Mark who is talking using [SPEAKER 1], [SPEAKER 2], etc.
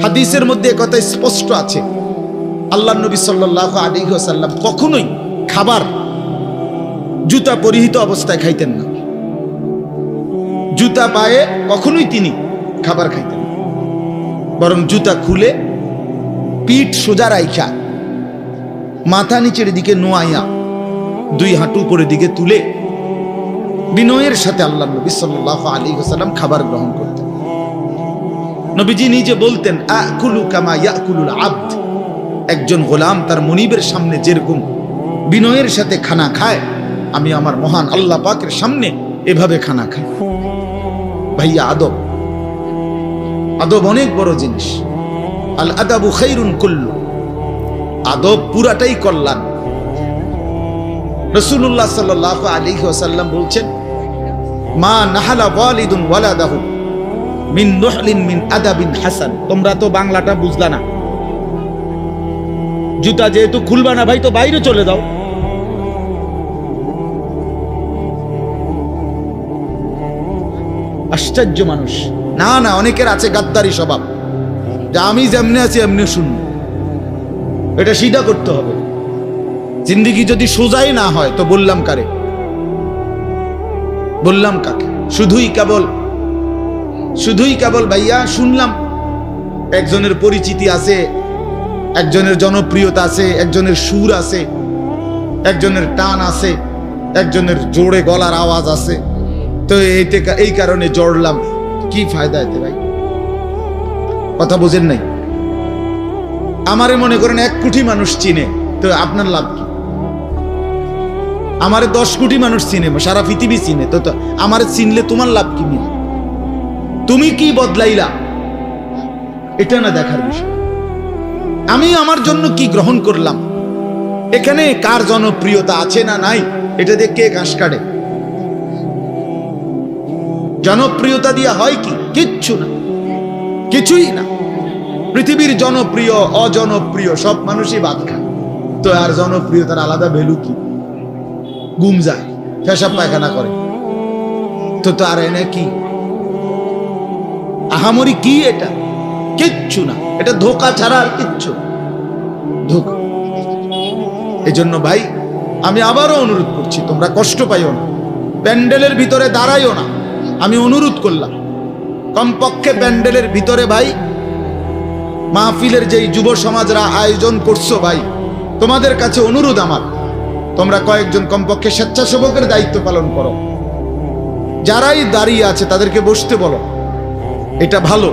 [SPEAKER 1] হাদিসের মধ্যে কথা স্পষ্ট আছে, আল্লাহ নবী সাল্লাল্লাহু আলাইহি ওয়াসাল্লাম কখনোই খাবার জুতা পরিহিত অবস্থায় খাইতেন না। জুতা পায়ে কখনোই তিনি খাবার খাইতেন না, বরং জুতা খুলে পিঠ সোজা রাইখা মাথা নিচের দিকে নোয়াইয়া দুই হাঁটু উপরের দিকে তুলে বিনয়ের সাথে আল্লাহ নবী সাল্লাল্লাহু আলাইহি ওয়াসাল্লাম খাবার গ্রহণ করতেন। নবীজি নিজে বলতেন, আকুলু কামা ইয়াকুলুল আবদ, একজন গোলাম তার মনিবের সামনে যেরকম বিনয়ের সাথে খানা খায়, আমি আমার মহান আল্লাহ পাকের সামনে এভাবে খানা খাই। ভাইয়া, আদব আদব অনেক বড় জিনিস। আল আদাবু খাইরুন কুল্লু, আদব পুরাটাই কল্যাণ। রাসূলুল্লাহ সাল্লাল্লাহু আলাইহি ওয়াসাল্লাম বলছেন, মা নাহালা ওয়ালিদুন ওয়ালাদাহু মিন নুহলিন মিন আদাবিন হাসান। তোমরা তো বাংলাটা বুঝলা না, জুতা যেহেতু খুলবা না ভাই, তো বাইরে চলে যাও। আশ্চর্য মানুষ। না না, অনেকের আছে গাদ্দারি স্বভাব, যে আমি যেমনি আছি এমনি শুনব। এটা সিধা করতে হবে। জিন্দেগি যদি সোজাই না হয় তো বললাম কারে, বললাম কাকে? শুধুই কেবল ভাইয়া শুনলাম একজনের পরিচিতি আছে, একজনের জনপ্রিয়তা আছে, একজনের সুর আছে, একজনের টান আছে, একজনের জোরে গলার আওয়াজ আছে, তো এই কারণে জড়লাম। কি ফায়দা এতে ভাই? কথা বুঝেন নাই? আমারে মনে করেন 1 কোটি মানুষ চিনে, তো আপনার লাভ কি? আমারে 10 কোটি মানুষ চিনে, সারা পৃথিবী চিনে, তো আমারে চিনলে তোমার লাভ কি? মিলে তুমি কি বদলাইলা, এটা না দেখার বিষয়। আমি আমার জন্য কি গ্রহণ করলাম, এখানে কার জনপ্রিয়তা আছে না নাই, এটা দিয়ে কে ঘাস কাটে? জনপ্রিয়তা দিয়ে হয় কি? কিচ্ছু না, কিছুই না। পৃথিবীর জনপ্রিয় অজনপ্রিয় সব মানুষই ভাত খায়, তো আর জনপ্রিয়তার আলাদা ভ্যালু কি? ঘুম যায়, পেশাব পায়খানা করে, তো আর এনে কি আহামরি কি? এটা কিচ্ছু না, এটা ধোঁকা ছাড়া আর কিচ্ছু ধোঁকা। এই জন্য ভাই আমি আবারও অনুরোধ করছি, তোমরা কষ্ট পাইও না, প্যান্ডেলের ভিতরে দাঁড়াইও না। আমি অনুরোধ করলাম, কমপক্ষে প্যান্ডেলের ভিতরে ভাই মাহফিলের যেই যুব সমাজরা আয়োজন করছো ভাই, তোমাদের কাছে অনুরোধ আমার, তোমরা কয়েকজন কমপক্ষে স্বেচ্ছাসেবকের দায়িত্ব পালন করো। যারাই দাঁড়িয়ে আছে তাদেরকে বসতে বলো, এটা ভালো।